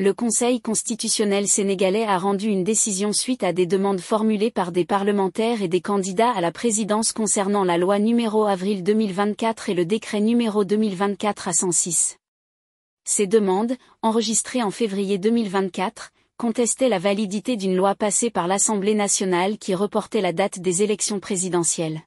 Le Conseil constitutionnel sénégalais a rendu une décision suite à des demandes formulées par des parlementaires et des candidats à la présidence concernant la loi numéro avril 2024 et le décret numéro 2024-106. Ces demandes, enregistrées en février 2024, contestaient la validité d'une loi passée par l'Assemblée nationale qui reportait la date des élections présidentielles.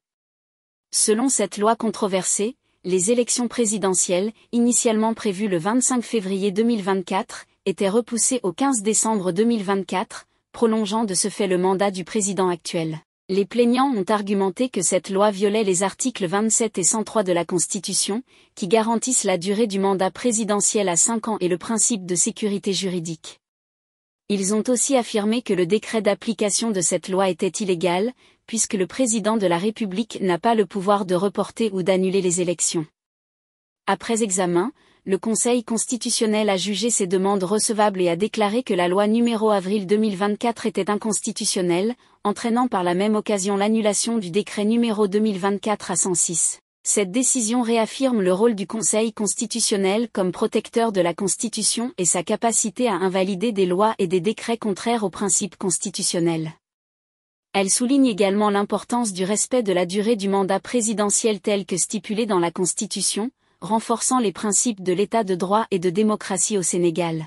Selon cette loi controversée, les élections présidentielles, initialement prévues le 25 février 2024, étaient repoussées au 15 décembre 2024, prolongeant de ce fait le mandat du président actuel. Les plaignants ont argumenté que cette loi violait les articles 27 et 103 de la Constitution, qui garantissent la durée du mandat présidentiel à 5 ans et le principe de sécurité juridique. Ils ont aussi affirmé que le décret d'application de cette loi était illégal, puisque le président de la République n'a pas le pouvoir de reporter ou d'annuler les élections. Après examen, le Conseil constitutionnel a jugé ces demandes recevables et a déclaré que la loi numéro avril 2024 était inconstitutionnelle, entraînant par la même occasion l'annulation du décret numéro 2024-106. Cette décision réaffirme le rôle du Conseil constitutionnel comme protecteur de la Constitution et sa capacité à invalider des lois et des décrets contraires aux principes constitutionnels. Elle souligne également l'importance du respect de la durée du mandat présidentiel tel que stipulé dans la Constitution, renforçant les principes de l'état de droit et de démocratie au Sénégal.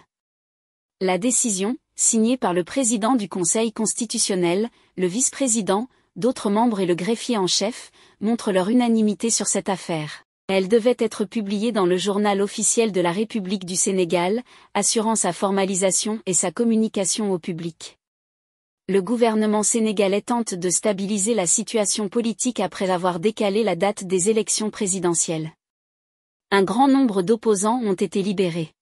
La décision, signée par le président du Conseil constitutionnel, le vice-président, d'autres membres et le greffier en chef, montre leur unanimité sur cette affaire. Elle devait être publiée dans le journal officiel de la République du Sénégal, assurant sa formalisation et sa communication au public. Le gouvernement sénégalais tente de stabiliser la situation politique après avoir décalé la date des élections présidentielles. Un grand nombre d'opposants ont été libérés.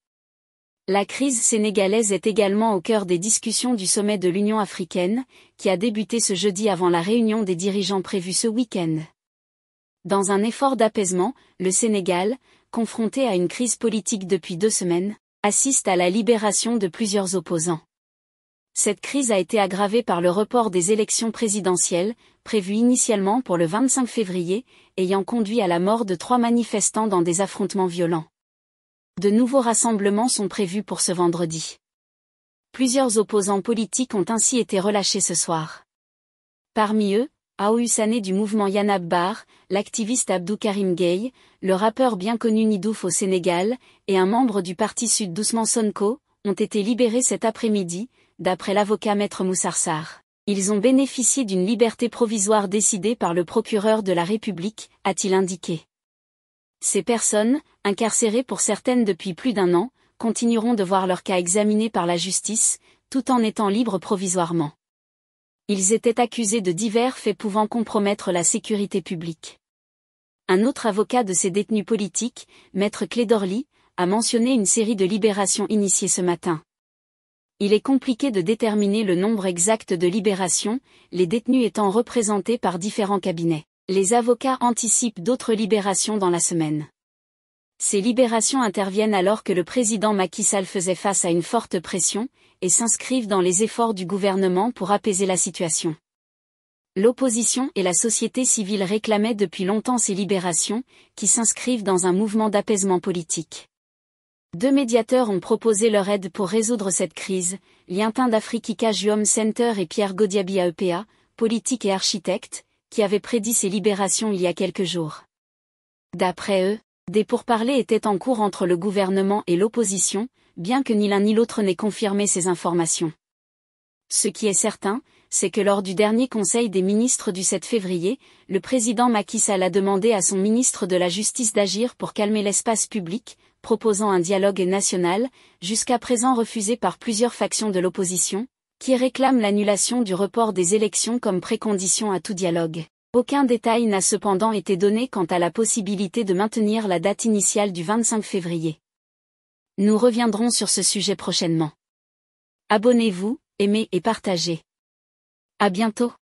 La crise sénégalaise est également au cœur des discussions du sommet de l'Union africaine, qui a débuté ce jeudi avant la réunion des dirigeants prévue ce week-end. Dans un effort d'apaisement, le Sénégal, confronté à une crise politique depuis 2 semaines, assiste à la libération de plusieurs opposants. Cette crise a été aggravée par le report des élections présidentielles, prévues initialement pour le 25 février, ayant conduit à la mort de 3 manifestants dans des affrontements violents. De nouveaux rassemblements sont prévus pour ce vendredi. Plusieurs opposants politiques ont ainsi été relâchés ce soir. Parmi eux, Aou Sané du mouvement Yanab Bar, l'activiste Abdou Karim Gueye, le rappeur bien connu Nidouf au Sénégal, et un membre du parti Sud Ousmane Sonko, ont été libérés cet après-midi, d'après l'avocat Maître Moussar. Ils ont bénéficié d'une liberté provisoire décidée par le procureur de la République, a-t-il indiqué. Ces personnes, incarcérées pour certaines depuis plus d'1 an, continueront de voir leur cas examiné par la justice, tout en étant libres provisoirement. Ils étaient accusés de divers faits pouvant compromettre la sécurité publique. Un autre avocat de ces détenus politiques, Maître Clédorli, a mentionné une série de libérations initiées ce matin. Il est compliqué de déterminer le nombre exact de libérations, les détenus étant représentés par différents cabinets. Les avocats anticipent d'autres libérations dans la semaine. Ces libérations interviennent alors que le président Macky Sall faisait face à une forte pression, et s'inscrivent dans les efforts du gouvernement pour apaiser la situation. L'opposition et la société civile réclamaient depuis longtemps ces libérations, qui s'inscrivent dans un mouvement d'apaisement politique. 2 médiateurs ont proposé leur aide pour résoudre cette crise, Lientin d'Africa Juom Center et Pierre Godiaby AEPA, politique et architecte, qui avaient prédit ces libérations il y a quelques jours. D'après eux, des pourparlers étaient en cours entre le gouvernement et l'opposition, bien que ni l'un ni l'autre n'ait confirmé ces informations. Ce qui est certain, c'est que lors du dernier Conseil des ministres du 7 février, le président Macky Sall a demandé à son ministre de la Justice d'agir pour calmer l'espace public, proposant un dialogue national, jusqu'à présent refusé par plusieurs factions de l'opposition, qui réclament l'annulation du report des élections comme précondition à tout dialogue. Aucun détail n'a cependant été donné quant à la possibilité de maintenir la date initiale du 25 février. Nous reviendrons sur ce sujet prochainement. Abonnez-vous, aimez et partagez. À bientôt.